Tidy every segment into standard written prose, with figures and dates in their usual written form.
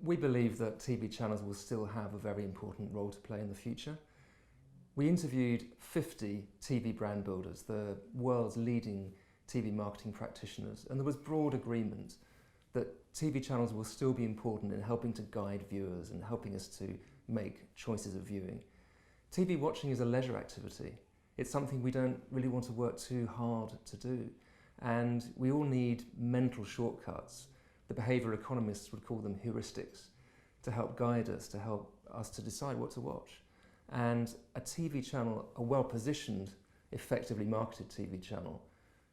We believe that TV channels will still have a very important role to play in the future. We interviewed 50 TV brand builders, the world's leading TV marketing practitioners, and there was broad agreement that TV channels will still be important in helping to guide viewers and helping us to make choices of viewing. TV watching is a leisure activity. It's something we don't really want to work too hard to do. And we all need mental shortcuts. The behavioural economists would call them heuristics, to help guide us, to help us to decide what to watch. And a TV channel, a well-positioned, effectively marketed TV channel,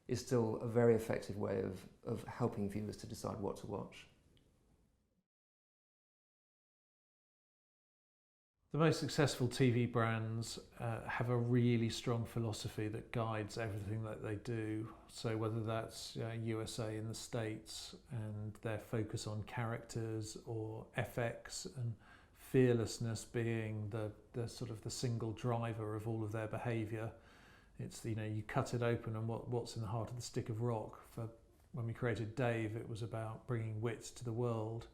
is still a very effective way of helping viewers to decide what to watch. The most successful TV brands have a really strong philosophy that guides everything that they do. So whether that's USA in the States and their focus on characters, or FX and fearlessness being the sort of the single driver of all of their behaviour. It's, you cut it open and what's in the heart of the stick of rock. For when we created Dave, it was about bringing wit to the world.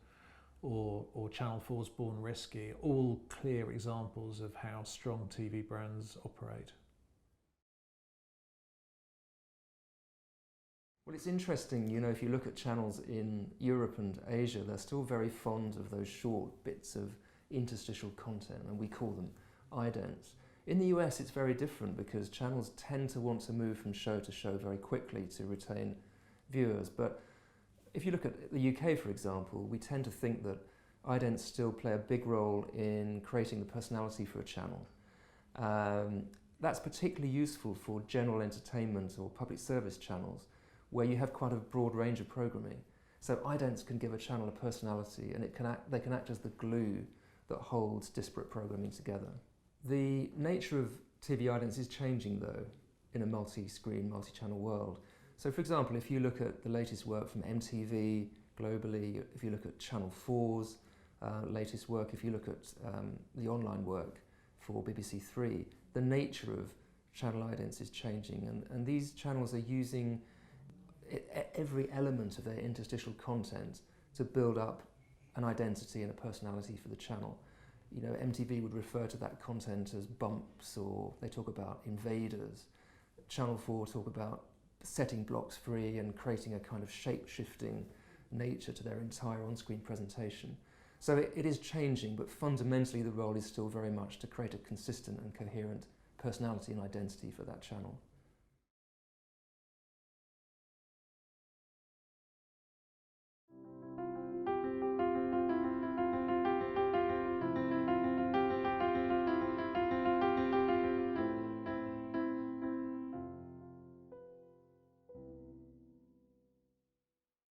Or Channel 4's Born Risky, all clear examples of how strong TV brands operate. Well, it's interesting, if you look at channels in Europe and Asia, they're still very fond of those short bits of interstitial content, and we call them idents. In the US, it's very different because channels tend to want to move from show to show very quickly to retain viewers. But if you look at the UK, for example, we tend to think that idents still play a big role in creating the personality for a channel. That's particularly useful for general entertainment or public service channels, where you have quite a broad range of programming. So idents can give a channel a personality, and they can act as the glue that holds disparate programming together. The nature of TV idents is changing, though, in a multi-screen, multi-channel world. So, for example, if you look at the latest work from MTV globally, if you look at Channel 4's latest work, if you look at the online work for BBC Three, the nature of channel idents is changing, and these channels are using every element of their interstitial content to build up an identity and a personality for the channel. MTV would refer to that content as bumps, or they talk about invaders. Channel 4 talk about setting blocks free and creating a kind of shape-shifting nature to their entire on-screen presentation. So it is changing, but fundamentally the role is still very much to create a consistent and coherent personality and identity for that channel.